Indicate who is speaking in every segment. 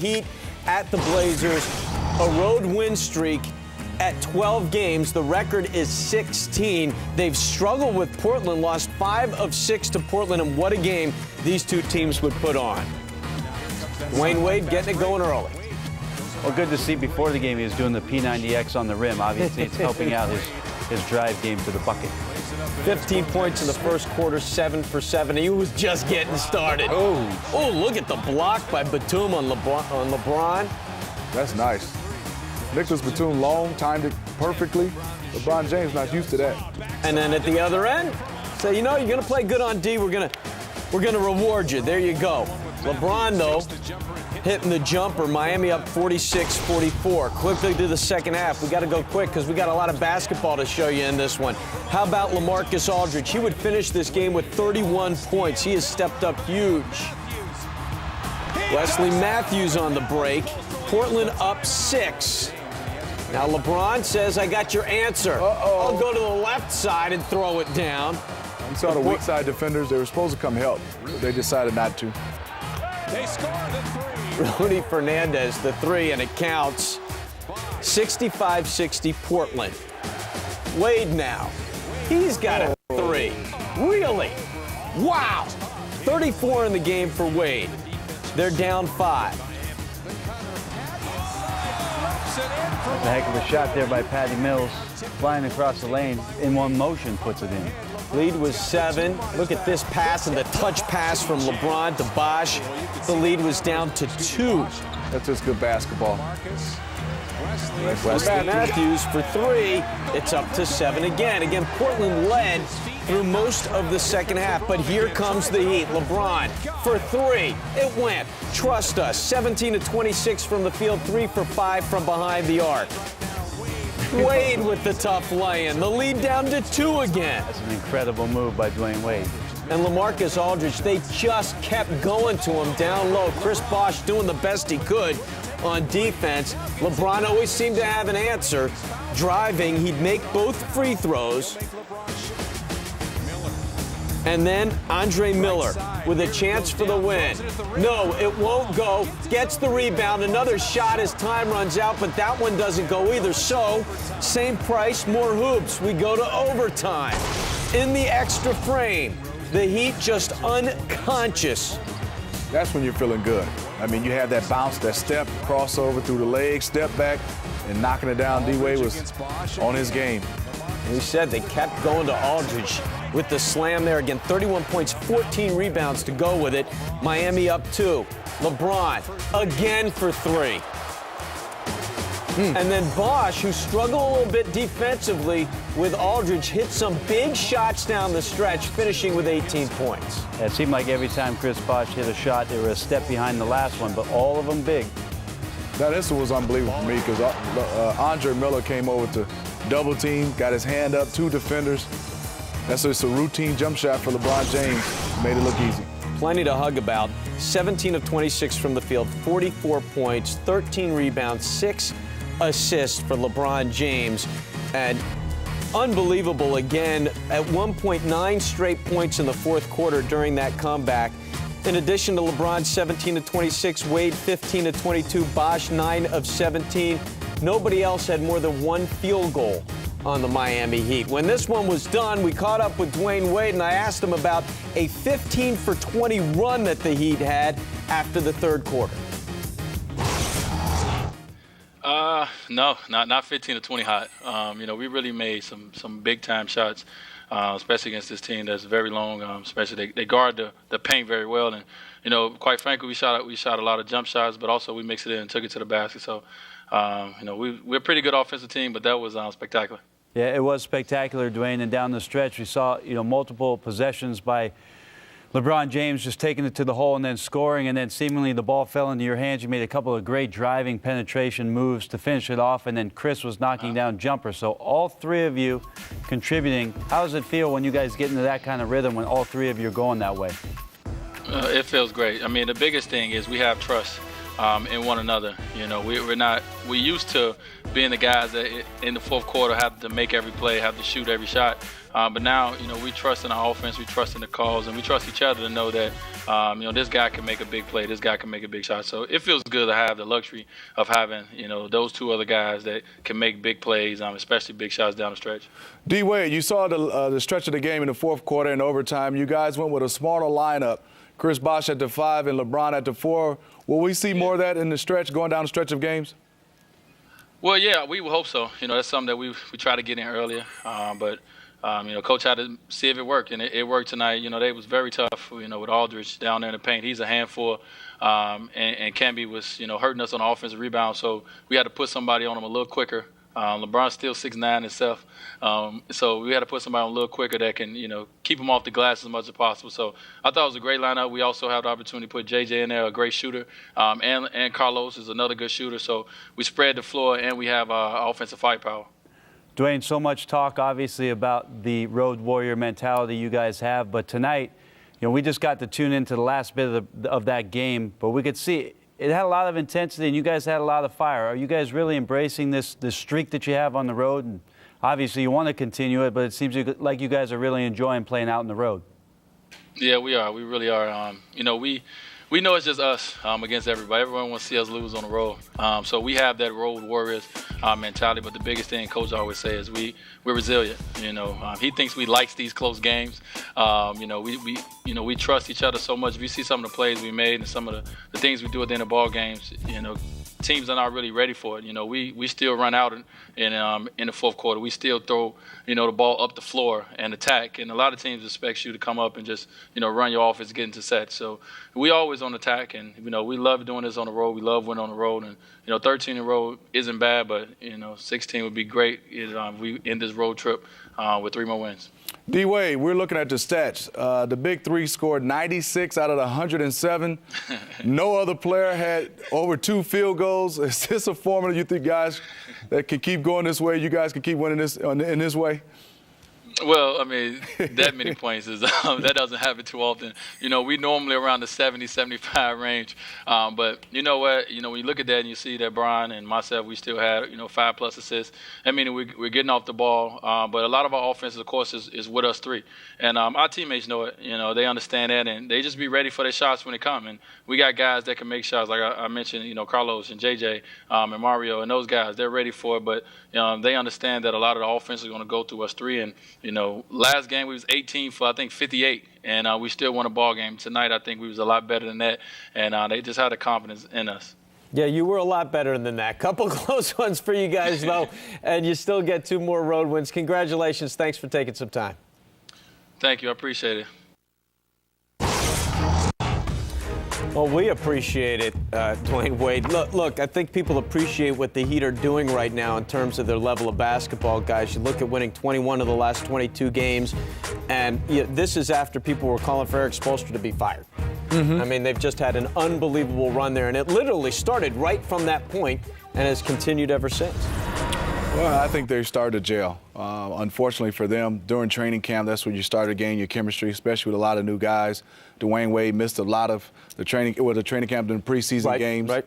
Speaker 1: Heat at the Blazers. A road win streak at 12 games. The record is 16. They've struggled with Portland, lost 5 of 6 to Portland, and what a game these two teams would put on. Dwayne Wade getting it going early.
Speaker 2: Well, good to see before the game he was doing the P90X on the rim. Obviously, it's helping out his drive game to the bucket.
Speaker 1: 15 points in the first quarter, 7 for 7. He was just getting started. Oh, look at the block by Batum on LeBron.
Speaker 3: That's nice. Nicholas Batum long, timed it perfectly. LeBron James not used to that.
Speaker 1: And then at the other end, say, you know, you're going to play good on D. We're gonna reward you. There you go. LeBron, though, hitting the jumper. Miami up 46-44. Quickly to the second half. We got to go quick because we got a lot of basketball to show you in this one. How about LaMarcus Aldridge? He would finish this game with 31 points. He has stepped up huge. Wesley Matthews on the break. Portland up 6. Now LeBron says, I got your answer. I'll go to the left side and throw it down.
Speaker 3: You saw the weak side defenders. They were supposed to come help, but they decided not to.
Speaker 4: They score the 3.
Speaker 1: Rudy Fernandez, the 3, and it counts. 65-60 Portland. Wade now. He's got a 3. Really? Wow. 34 in the game for Wade. They're down 5.
Speaker 2: A heck of a shot there by Patty Mills. Flying across the lane. In one motion, puts it in.
Speaker 1: Lead was 7. Look at this pass and the touch pass from LeBron to Bosh. The lead was down to 2.
Speaker 3: That's just good basketball.
Speaker 1: Wesley Matthews for 3. It's up to 7 again. Again, Portland led through most of the second half, but here comes the Heat. LeBron for 3. It went. Trust us. 17-26 from the field, 3 for 5 from behind the arc. Wade with the tough lay-in. The lead down to 2 again.
Speaker 2: That's an incredible move by Dwayne Wade.
Speaker 1: And LaMarcus Aldridge, they just kept going to him down low. Chris Bosh doing the best he could on defense. LeBron always seemed to have an answer. Driving, he'd make both free throws. And then Andre Miller with a chance for the win. No, it won't go. Gets the rebound. Another shot as time runs out, but that one doesn't go either. So, same price, more hoops. We go to overtime. In the extra frame, the Heat just unconscious.
Speaker 3: That's when you're feeling good. I mean, you have that bounce, that step, crossover through the legs, step back, and knocking it down. D-Wade was on his game.
Speaker 1: We said they kept going to Aldridge with the slam there. Again, 31 points, 14 rebounds to go with it. Miami up 2. LeBron again for 3. And then Bosh, who struggled a little bit defensively with Aldridge, hit some big shots down the stretch, finishing with 18 points.
Speaker 2: It seemed like every time Chris Bosh hit a shot, they were a step behind the last one, but all of them big.
Speaker 3: Now, this one was unbelievable for me because Andre Miller came over to double team, got his hand up, 2 defenders. That's just a routine jump shot for LeBron James. Made it look easy.
Speaker 1: Plenty to hug about. 17 of 26 from the field, 44 points, 13 rebounds, 6 assists for LeBron James. And unbelievable again, at 1.9 straight points in the fourth quarter during that comeback. In addition to LeBron 17 of 26, Wade 15 of 22, Bosh 9 of 17. Nobody else had more than 1 field goal on the Miami Heat. When this one was done, we caught up with Dwayne Wade, and I asked him about a 15 for 20 run that the Heat had after the third quarter.
Speaker 5: No, not 15 to 20 hot. We really made some big time shots, especially against this team that's very long. Especially they guard the paint very well, and quite frankly, we shot a lot of jump shots, but also we mixed it in and took it to the basket. So, we're a pretty good offensive team, but that was spectacular.
Speaker 2: Yeah, it was spectacular, Dwayne. And down the stretch, we saw multiple possessions by LeBron James just taking it to the hole and then scoring, and then seemingly the ball fell into your hands. You made a couple of great driving penetration moves to finish it off, and then Chris was knocking down jumpers. So all 3 of you contributing. How does it feel when you guys get into that kind of rhythm when all 3 of you are going that way?
Speaker 5: It feels great. I mean, the biggest thing is we have trust. in one another. You know, we used to being the guys that in the fourth quarter have to make every play, have to shoot every shot. But now, you know, we trust in our offense, we trust in the calls, and we trust each other to know that, you know, this guy can make a big play, this guy can make a big shot. So it feels good to have the luxury of having, you know, those two other guys that can make big plays, especially big shots down the stretch.
Speaker 3: D-Wade, you saw the stretch of the game in the fourth quarter and overtime. You guys went with a smarter lineup. Chris Bosh at the 5 and LeBron at the 4. Will we see more of that in the stretch, going down the stretch of games?
Speaker 5: Well, yeah, we would hope so. You know, that's something that we try to get in earlier. You know, Coach had to see if it worked, and it worked tonight. You know, they was very tough, you know, with Aldridge down there in the paint. He's a handful, and Camby was, you know, hurting us on the offensive rebound, so we had to put somebody on him a little quicker. LeBron's still 6'9" himself, so we had to put somebody on a little quicker that can, you know, keep him off the glass as much as possible. So I thought it was a great lineup. We also have the opportunity to put JJ in there, a great shooter, and Carlos is another good shooter. So we spread the floor, and we have offensive firepower.
Speaker 2: Dwayne, so much talk, obviously, about the road warrior mentality you guys have. But tonight, you know, we just got to tune into the last bit of that game. But we could see it had a lot of intensity, and you guys had a lot of fire. Are you guys really embracing this streak that you have on the road? And obviously, you want to continue it, but it seems like you guys are really enjoying playing out on the road.
Speaker 5: Yeah, we are. We really are. You know, we know it's just us against everybody. Everyone wants to see us lose on the road. So we have that road warriors mentality. But the biggest thing Coach always says is we're resilient. You know, he thinks we likes these close games. You know, we trust each other so much. If you see some of the plays we made and some of the things we do at the end of ball games, you know, teams are not really ready for it. You know, we still run out in the fourth quarter. We still throw, you know, the ball up the floor and attack. And a lot of teams expect you to come up and just, you know, run your offense, get into sets. So we always on attack, and you know, we love doing this on the road. We love winning on the road, and you know, 13 in a row isn't bad, but you know, 16 would be great if we end this road trip with 3 more wins.
Speaker 3: D-Wade, we're looking at the stats. The Big Three scored 96 out of the 107. No other player had over 2 field goals. Is this a formula you think, guys, that can keep going this way? You guys can keep winning this in this way?
Speaker 5: Well, I mean, that many points is that doesn't happen too often. You know, we normally around the 70, 75 range. But you know what? You know, when you look at that and you see that Brian and myself, we still had, you know, 5+ assists. I mean, we're getting off the ball. But a lot of our offense, of course, is with us 3. And our teammates know it. You know, they understand that, and they just be ready for their shots when they come. And we got guys that can make shots, like I mentioned, you know, Carlos and JJ and Mario and those guys. They're ready for it. But they understand that a lot of the offense is going to go through us 3. And you know, last game we was 18 for, I think, 58, and we still won a ball game. Tonight, I think we was a lot better than that, and they just had the confidence in us.
Speaker 1: Yeah, you were a lot better than that. Couple close ones for you guys, though, and you still get 2 more road wins. Congratulations. Thanks for taking some time.
Speaker 5: Thank you. I appreciate it.
Speaker 1: Well, we appreciate it, Dwayne Wade. Look, I think people appreciate what the Heat are doing right now in terms of their level of basketball, guys. You look at winning 21 of the last 22 games, and this is after people were calling for Eric Spoelstra to be fired. Mm-hmm. I mean, they've just had an unbelievable run there, and it literally started right from that point and has continued ever since.
Speaker 3: Well, I think they started to gel. Unfortunately for them, during training camp, that's when you start to gain your chemistry, especially with a lot of new guys. Dwayne Wade missed a lot of the training camp in preseason games.
Speaker 1: Right.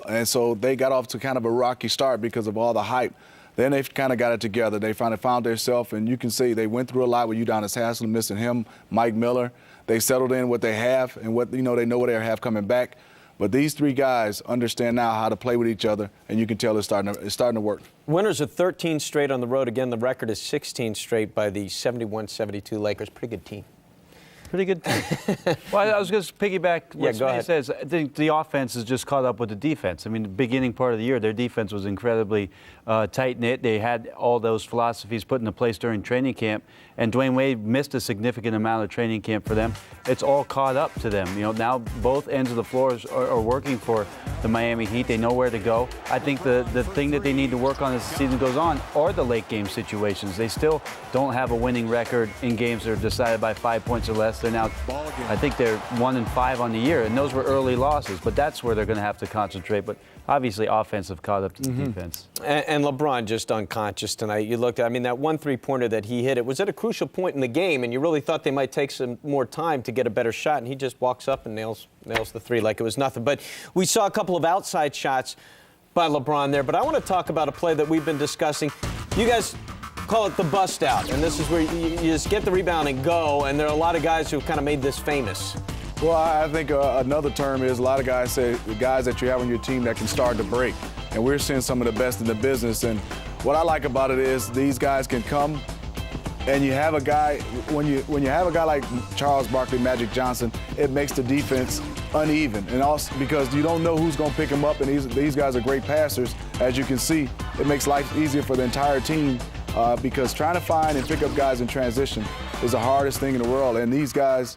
Speaker 3: And so they got off to kind of a rocky start because of all the hype. Then they kind of got it together. They finally found themselves, and you can see they went through a lot with Udonis Haslem, missing him, Mike Miller. They settled in what they have and what, you know, they know what they have coming back. But these 3 guys understand now how to play with each other, and you can tell it's starting to work.
Speaker 1: Winners of 13 straight on the road. Again, the record is 16 straight by the 71-72 Lakers. Pretty good team.
Speaker 2: Pretty good team. Well, I was going to piggyback what
Speaker 1: go ahead.
Speaker 2: says. I think the offense has just caught up with the defense. I mean, the beginning part of the year, their defense was incredibly tight-knit. They had all those philosophies put into place during training camp, and Dwayne Wade missed a significant amount of training camp for them. It's all caught up to them. You know, now both ends of the floor are working for the Miami Heat. They know where to go. I think the thing that they need to work on as the season goes on are the late game situations. They still don't have a winning record in games that are decided by 5 points or less. They're now, I think they're 1-5 on the year, and those were early losses. But that's where they're going to have to concentrate. But obviously, offensive caught up to the defense.
Speaker 1: And LeBron just unconscious tonight. You looked at, I mean, that 1 3-pointer that he hit, it was at a crucial point in the game, and you really thought they might take some more time to get a better shot, and he just walks up and nails nails the three like it was nothing. But we saw a couple of outside shots by LeBron there. But I want to talk about a play that we've been discussing. You guys call it the bust out, and this is where you just get the rebound and go, and there are a lot of guys who kind of made this famous.
Speaker 3: Well, I think another term is a lot of guys say the guys that you have on your team that can start to break, and we're seeing some of the best in the business. And what I like about it is these guys can come, and you have a guy, when you have a guy like Charles Barkley, Magic Johnson, it makes the defense uneven, and also because you don't know who's going to pick them up, and these guys are great passers. As you can see, it makes life easier for the entire team because trying to find and pick up guys in transition is the hardest thing in the world. And these guys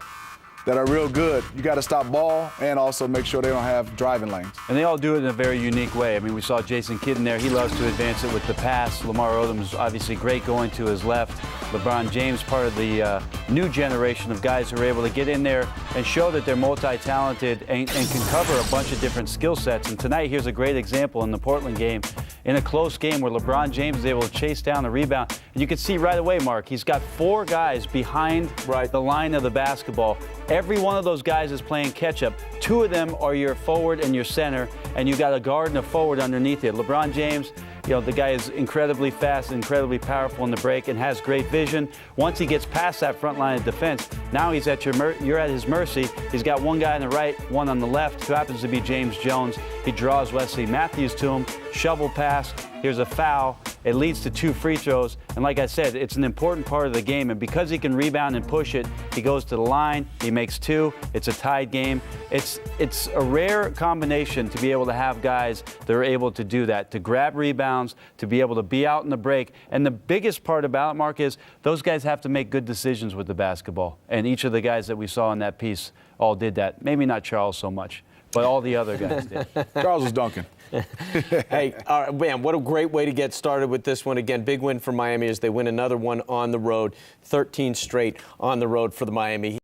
Speaker 3: that are real good, you got to stop ball and also make sure they don't have driving lanes.
Speaker 2: And they all do it in a very unique way. I mean, we saw Jason Kidd in there. He loves to advance it with the pass. Lamar Odom's obviously great going to his left. LeBron James, part of the new generation of guys who are able to get in there and show that they're multi-talented and can cover a bunch of different skill sets. And tonight, here's a great example in the Portland game, in a close game where LeBron James is able to chase down a rebound. And you can see right away, Mark, he's got 4 guys behind the line of the basketball. Every one of those guys is playing catch-up. 2 of them are your forward and your center, and you've got a guard and a forward underneath it. LeBron James, you know, the guy is incredibly fast, incredibly powerful in the break, and has great vision. Once he gets past that front line of defense, now he's at you're at his mercy. He's got 1 guy on the right, 1 on the left, who happens to be James Jones. He draws Wesley Matthews to him, shovel pass. Here's a foul. It leads to 2 free throws. And like I said, it's an important part of the game. And because he can rebound and push it, he goes to the line, he makes 2. It's a tied game. It's a rare combination to be able to have guys that are able to do that, to grab rebounds, to be able to be out in the break. And the biggest part about it, Mark, is those guys have to make good decisions with the basketball. And each of the guys that we saw in that piece all did that. Maybe not Charles so much, but all the other guys did.
Speaker 3: Charles was dunking.
Speaker 1: Hey, man, what a great way to get started with this one. Again, big win for Miami as they win another one on the road, 13 straight on the road for the Miami Heat.